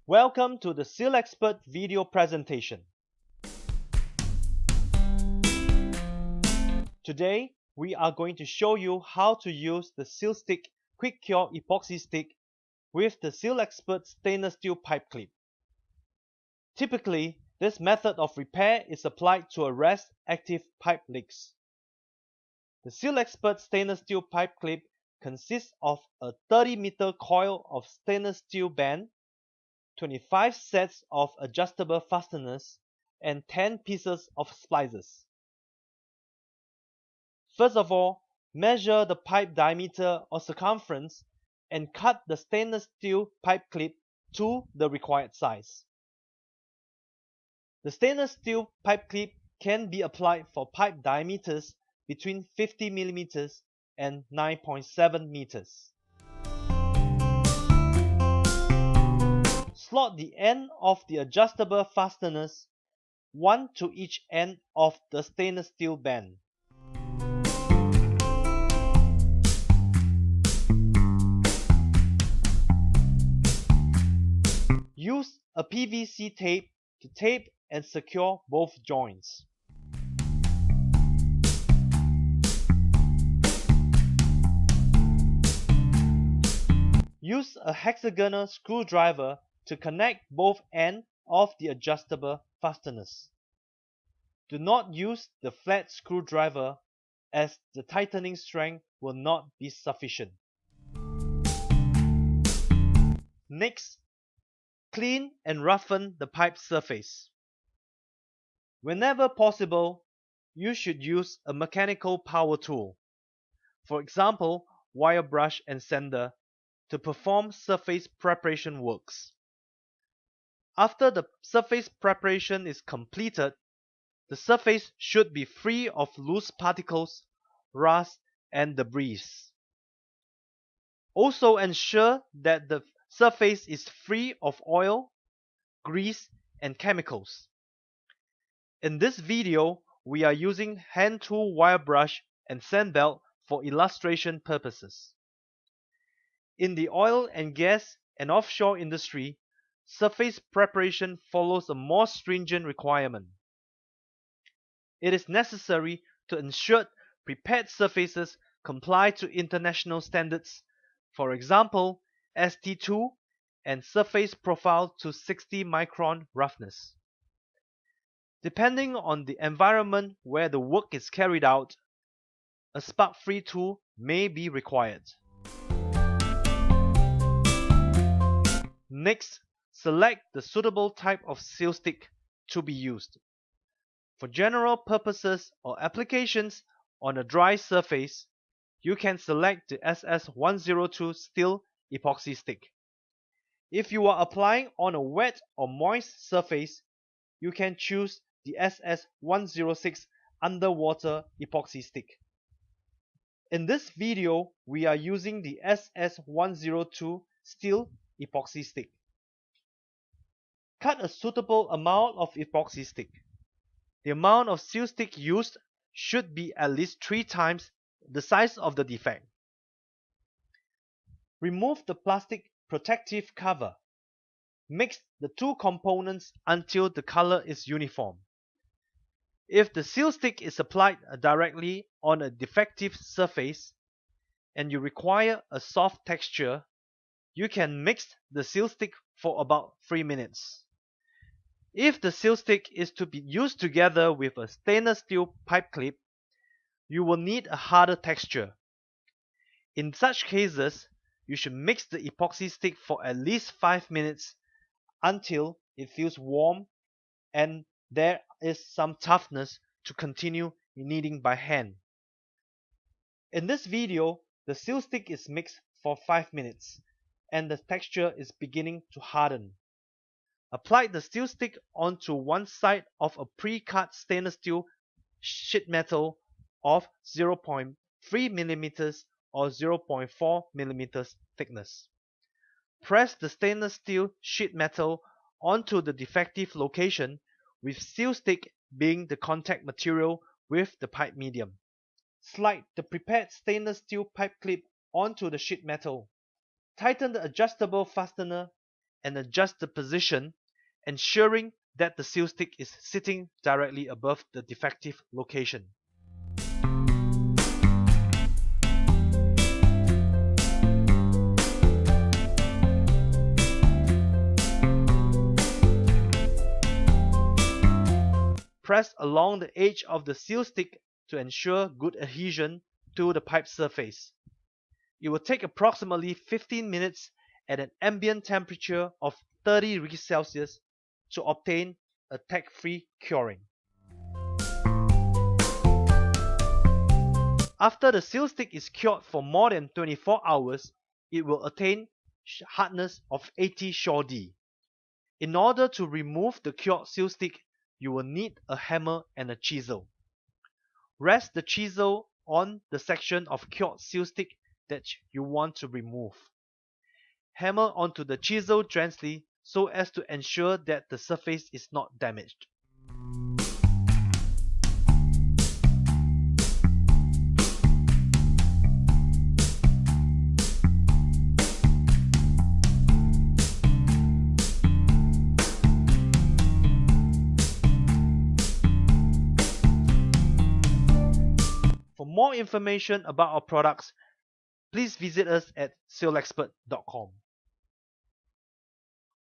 Welcome to the SealXpert video presentation. Today, we are going to show you how to use the SealStick Quick Cure Epoxy Stick with the SealXpert stainless steel pipe clip. Typically, this method of repair is applied to arrest active pipe leaks. The SealXpert stainless steel pipe clip consists of a 30-meter coil of stainless steel band, 25 sets of adjustable fasteners, and 10 pieces of splices. First of all, measure the pipe diameter or circumference and cut the stainless steel pipe clip to the required size. The stainless steel pipe clip can be applied for pipe diameters between 50 mm and 9.7 meters. Slot the end of the adjustable fasteners, one to each end of the stainless steel band. Use a PVC tape to tape and secure both joints. Use a hexagonal screwdriver to connect both ends of the adjustable fasteners. Do not use the flat screwdriver as the tightening strength will not be sufficient. Next, clean and roughen the pipe surface. Whenever possible, you should use a mechanical power tool, for example, wire brush and sander, to perform surface preparation works. After the surface preparation is completed, the surface should be free of loose particles, rust, and debris. Also ensure that the surface is free of oil, grease, and chemicals. In this video, we are using hand tool wire brush and sand belt for illustration purposes. In the oil and gas and offshore industry, surface preparation follows a more stringent requirement. It is necessary to ensure prepared surfaces comply to international standards, for example, ST2 and surface profile to 60 micron roughness. Depending on the environment where the work is carried out, a spark-free tool may be required. Next, select the suitable type of seal stick to be used. For general purposes or applications on a dry surface, you can select the SS102 steel epoxy stick. If you are applying on a wet or moist surface, you can choose the SS106 underwater epoxy stick. In this video, we are using the SS102 steel epoxy stick. Cut a suitable amount of epoxy stick. The amount of seal stick used should be at least 3 times the size of the defect. Remove the plastic protective cover. Mix the two components until the color is uniform. If the seal stick is applied directly on a defective surface and you require a soft texture, you can mix the seal stick for about 3 minutes. If the seal stick is to be used together with a stainless steel pipe clip, you will need a harder texture. In such cases, you should mix the epoxy stick for at least 5 minutes until it feels warm and there is some toughness to continue kneading by hand. In this video, the seal stick is mixed for 5 minutes and the texture is beginning to harden. Apply the seal stick onto one side of a pre-cut stainless steel sheet metal of 0.3 mm or 0.4 mm thickness. Press the stainless steel sheet metal onto the defective location, with seal stick being the contact material with the pipe medium. Slide the prepared stainless steel pipe clip onto the sheet metal. Tighten the adjustable fastener and adjust the position, ensuring that the seal stick is sitting directly above the defective location. Press along the edge of the seal stick to ensure good adhesion to the pipe surface. It will take approximately 15 minutes at an ambient temperature of 30 degrees Celsius to obtain a tag-free curing. After the seal stick is cured for more than 24 hours, it will attain hardness of 80 Shaw D. In order to remove the cured seal stick, you will need a hammer and a chisel. Rest the chisel on the section of cured seal stick that you want to remove. Hammer onto the chisel gently so as to ensure that the surface is not damaged. For more information about our products, please visit us at SealXpert.com.